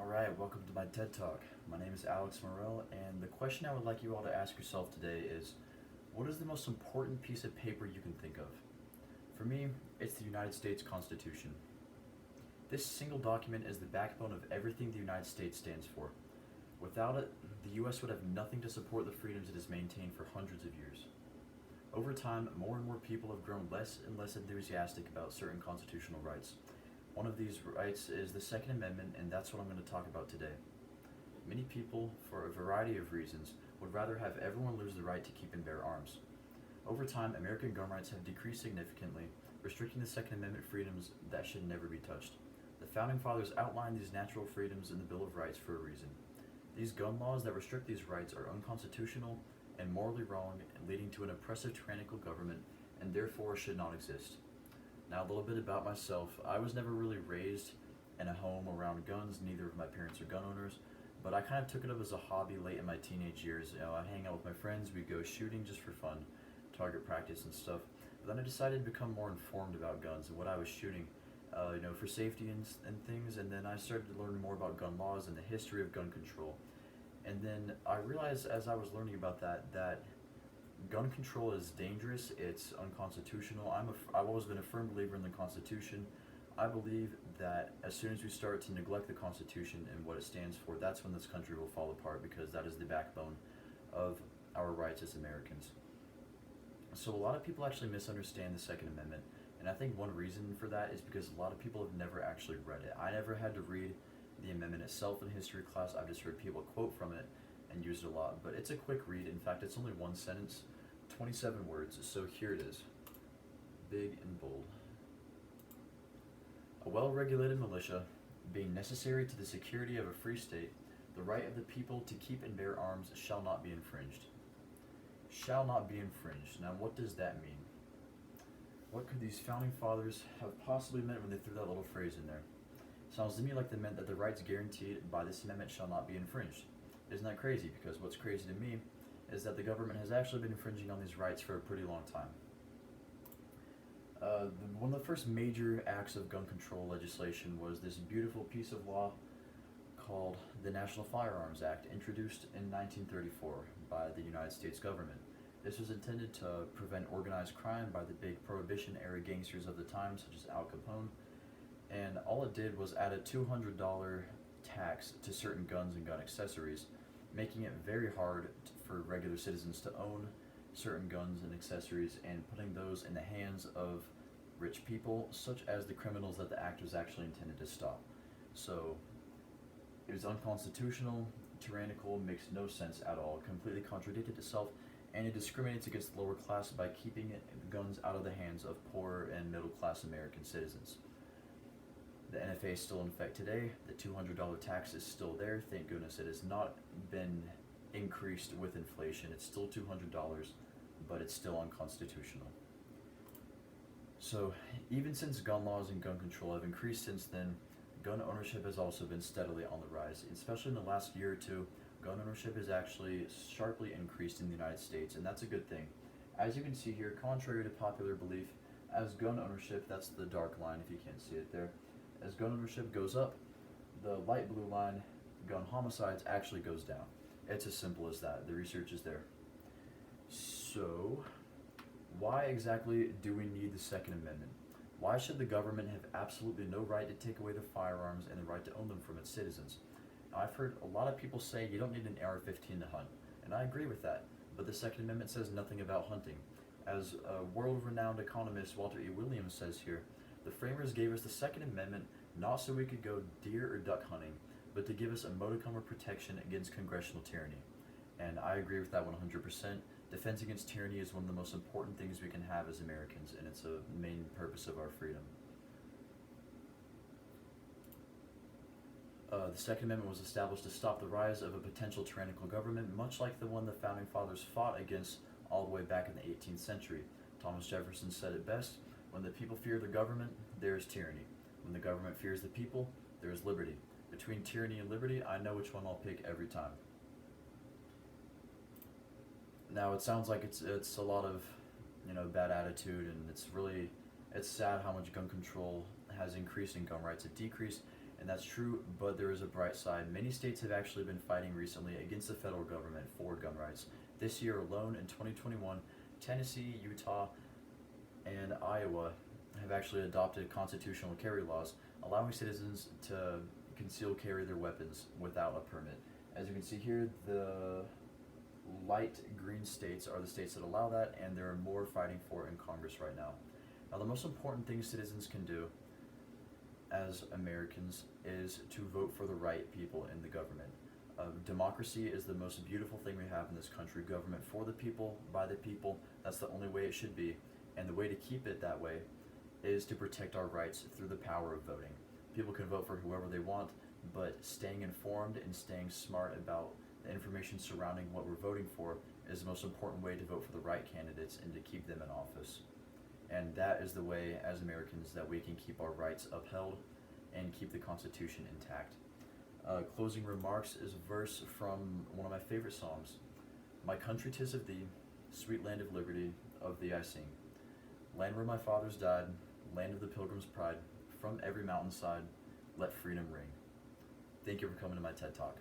Alright, welcome to my TED Talk. My name is Alex Morel, and the question I would like you all to ask yourself today is, what is the most important piece of paper you can think of? For me, it's the United States Constitution. This single document is the backbone of everything the United States stands for. Without it, the US would have nothing to support the freedoms it has maintained for hundreds of years. Over time, more and more people have grown less and less enthusiastic about certain constitutional rights. One of these rights is the Second Amendment, and that's what I'm going to talk about today. Many people, for a variety of reasons, would rather have everyone lose the right to keep and bear arms. Over time, American gun rights have decreased significantly, restricting the Second Amendment freedoms that should never be touched. The Founding Fathers outlined these natural freedoms in the Bill of Rights for a reason. These gun laws that restrict these rights are unconstitutional and morally wrong, leading to an oppressive tyrannical government, and therefore should not exist. Now, a little bit about myself. I was never really raised in a home around guns. Neither of my parents are gun owners, but I kind of took it up as a hobby late in my teenage years. I hang out with my friends, we'd go shooting just for fun, target practice and stuff. But then I decided to become more informed about guns and what I was shooting, for safety and things. And then I started to learn more about gun laws and the history of gun control. And then I realized as I was learning about that gun control is dangerous, it's unconstitutional. I've always been a firm believer in the Constitution. I believe that as soon as we start to neglect the Constitution and what it stands for, that's when this country will fall apart, because that is the backbone of our rights as Americans. So a lot of people actually misunderstand the Second Amendment, and I think one reason for that is because a lot of people have never actually read it. I never had to read the amendment itself in history class. I've just heard people quote from it and use it a lot, but it's a quick read. In fact, it's only one sentence, 27 words, so here it is, big and bold. A well-regulated militia, being necessary to the security of a free state, the right of the people to keep and bear arms shall not be infringed. Shall not be infringed. Now, what does that mean? What could these founding fathers have possibly meant when they threw that little phrase in there? Sounds to me like they meant that the rights guaranteed by this amendment shall not be infringed. Isn't that crazy? Because what's crazy to me is that the government has actually been infringing on these rights for a pretty long time. One of the first major acts of gun control legislation was this beautiful piece of law called the National Firearms Act, introduced in 1934 by the United States government. This was intended to prevent organized crime by the big Prohibition-era gangsters of the time, such as Al Capone, and all it did was add a $200 tax to certain guns and gun accessories, making it very hard for regular citizens to own certain guns and accessories, and putting those in the hands of rich people, such as the criminals that the act was actually intended to stop. So it was unconstitutional, tyrannical, makes no sense at all, completely contradicted itself, and it discriminates against the lower class by keeping guns out of the hands of poor and middle class American citizens. The NFA is still in effect today. The $200 tax is still there. Thank goodness it has not been increased with inflation. It's still $200, but it's still unconstitutional. So even since gun laws and gun control have increased since then, gun ownership has also been steadily on the rise. Especially in the last year or two, gun ownership has actually sharply increased in the United States, and that's a good thing. As you can see here, contrary to popular belief, as gun ownership, that's the dark line if you can't see it there, as gun ownership goes up, the light blue line, gun homicides, actually goes down. It's as simple as that. The research is there. So, why exactly do we need the Second Amendment? Why should the government have absolutely no right to take away the firearms and the right to own them from its citizens? Now, I've heard a lot of people say you don't need an AR-15 to hunt, and I agree with that, but the Second Amendment says nothing about hunting. As a world-renowned economist Walter E. Williams says here, the framers gave us the Second Amendment not so we could go deer or duck hunting, but to give us a modicum of protection against congressional tyranny. And I agree with that 100%. Defense against tyranny is one of the most important things we can have as Americans, and it's a main purpose of our freedom. The Second Amendment was established to stop the rise of a potential tyrannical government, much like the one the Founding Fathers fought against all the way back in the 18th century. Thomas Jefferson said it best, when the people fear the government, there is tyranny. When the government fears the people, there is liberty. Between tyranny and liberty, I know which one I'll pick every time. Now, it sounds like it's a lot of, bad attitude, and it's sad how much gun control has increased and gun rights have decreased, And that's true, but there is a bright side. Many states have actually been fighting recently against the federal government for gun rights. This year alone, in 2021, Tennessee, Utah, and Iowa have actually adopted constitutional carry laws, allowing citizens to conceal carry their weapons without a permit. As you can see here, the light green states are the states that allow that, and there are more fighting for it in Congress right now. Now, the most important thing citizens can do as Americans is to vote for the right people in the government. Democracy is the most beautiful thing we have in this country. Government for the people, by the people. That's the only way it should be. And the way to keep it that way is to protect our rights through the power of voting. People can vote for whoever they want, but staying informed and staying smart about the information surrounding what we're voting for is the most important way to vote for the right candidates and to keep them in office. And that is the way, as Americans, that we can keep our rights upheld and keep the Constitution intact. Closing remarks is a verse from one of my favorite Psalms. My country 'tis of thee, sweet land of liberty, of thee I sing. Land where my fathers died, land of the pilgrim's pride, from every mountainside, let freedom ring. Thank you for coming to my TED Talk.